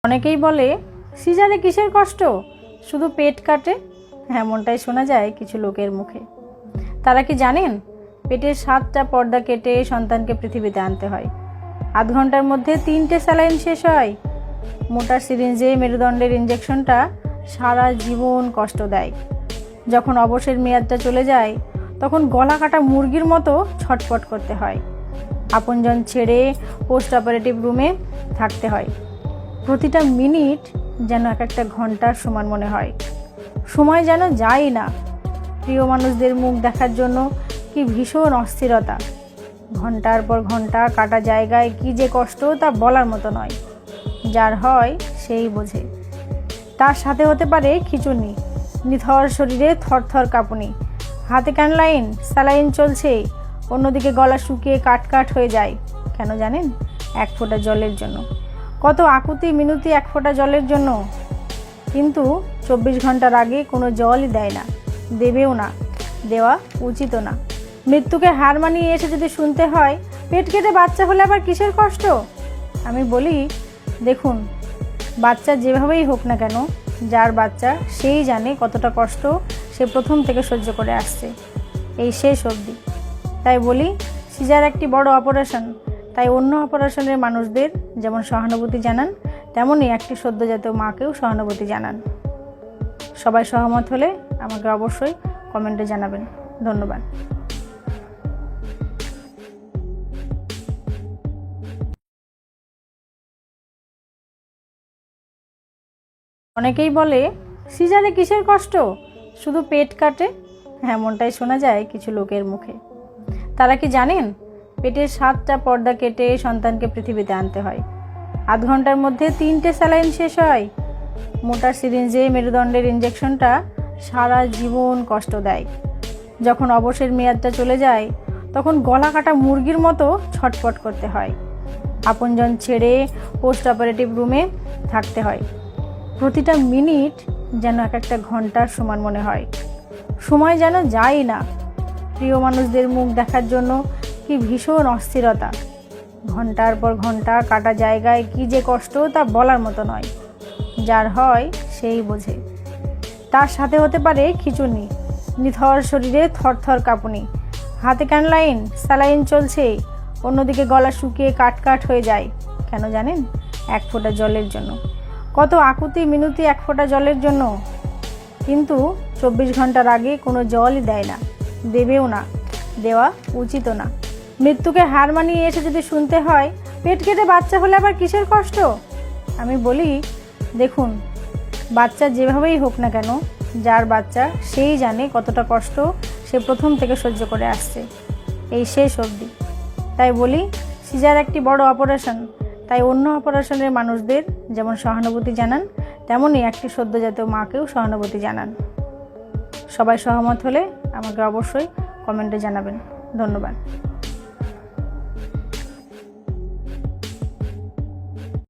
অনেকেই বলে সিজারে কিসের কষ্ট, শুধু পেট কাটে। এমনটাই শোনা যায় কিছু লোকের মুখে। তারা কি জানেন পেটের 7টা পর্দা কেটে সন্তানকে পৃথিবীতে আনতে হয়। আধ ঘন্টার মধ্যে 3টে স্যালাইন শেষ হয়। মোটা সিরিঞ্জে মেরুদণ্ডের ইঞ্জেকশনটা সারা জীবন কষ্ট দেয়। যখন অবসর মেয়াদটা চলে যায় তখন গলা কাটা মুরগির মতো ছটফট করতে হয়। আপনজন ছেড়ে পোস্ট অপারেটিভ রুমে থাকতে হয়। প্রতিটা মিনিট যেন এক একটা ঘন্টার সমান মনে হয়। সময় যেন যায় না। প্রিয় মানুষদের মুখ দেখার জন্য কি ভীষণ অস্থিরতা। ঘন্টার পর ঘন্টা কাটা জায়গায় কি যে কষ্ট তা বলার মতো নয়। যার হয় সেই বোঝে। তার সাথে হতে পারে খিঁচুনি, নিথর শরীরে থরথর কাঁপুনি, হাতে ক্যানলাইন, স্যালাইন চলছে, অন্যদিকে গলা শুকিয়ে কাট হয়ে যায়। কেন জানেন? 1 ফোঁটা জলের জন্য। কত আকুতি মিনতি 1 ফোঁটা জলের জন্য। কিন্তু 24 ঘন্টার আগে কোনো জলই দেয় না, দেবেও না, দেওয়া উচিতও না। মৃত্যুকে হার মানিয়ে এসে যদি শুনতে হয় পেট কেটে বাচ্চা হলে আবার কিসের কষ্ট, আমি বলি দেখুন, বাচ্চা যেভাবেই হোক না কেন, যার বাচ্চা সেই জানে কতটা কষ্ট সে প্রথম থেকে সহ্য করে আসছে এই শেষ অবধি। তাই বলি সিজার একটি বড় অপারেশন। তাই অন্য অপারেশনের মানুষদের যেমন সহানুভূতি জানান, তেমনই একটি সদ্যজাত মাকেও সহানুভূতি জানান। সবাই সহমত হলে আমাকে অবশ্যই কমেন্টে জানাবেন। ধন্যবাদ। অনেকেই বলে সিজারে কিসের কষ্ট, শুধু পেট কাটে। এমনটাই শোনা যায় কিছু লোকের মুখে। তারা কি জানেন পেটের 7টা পর্দা কেটে সন্তানকে পৃথিবীতে আনতে হয়। আধ ঘন্টার মধ্যে 3টে স্যালাইন শেষ হয়। মোটা সিরিঞ্জে মেরুদণ্ডের ইঞ্জেকশনটা সারা জীবন কষ্ট দেয়। যখন অবসর মেয়াদটা চলে যায় তখন গলা কাটা মুরগির মতো ছটফট করতে হয়। আপনজন ছেড়ে পোস্ট অপারেটিভ রুমে থাকতে হয়। প্রতিটা মিনিট যেন এক একটা ঘন্টার সমান মনে হয়। সময় যেন যায় না। প্রিয় মানুষদের মুখ দেখার জন্য কি ভীষণ অস্থিরতা। ঘন্টার পর ঘন্টা কাটা জায়গায় কি যে কষ্ট তা বলার মতো নয়। যার হয় সেই বোঝে। তার সাথে হতে পারে খিঁচুনি, নিথর শরীরে থরথর কাঁপুনি, হাতে ক্যানলাইন, স্যালাইন চলছে, অন্যদিকে গলা শুকিয়ে কাট হয়ে যায়। কেন জানেন? 1 ফোঁটা জলের জন্য। কত আকুতি মিনতি 1 ফোঁটা জলের জন্য। কিন্তু 24 ঘন্টার আগে কোনো জলই দেয় না, দেবেও না, দেওয়া উচিতও না। মৃত্যুকে হার মানিয়ে এসে যদি শুনতে হয় পেট কেটে বাচ্চা হলে আবার কিসের কষ্ট, আমি বলি দেখুন, বাচ্চা যেভাবেই হোক না কেন, যার বাচ্চা সেই জানে কতটা কষ্ট সে প্রথম থেকে সহ্য করে আসছে এই শেষ অবধি। তাই বলি সিজার একটি বড় অপারেশন। তাই অন্য অপারেশনের মানুষদের যেমন সহানুভূতি জানান, তেমনই একটি সদ্যজাত মাকেও সহানুভূতি জানান। সবাই সহমত হলে আমাকে অবশ্যই কমেন্টে জানাবেন। ধন্যবাদ।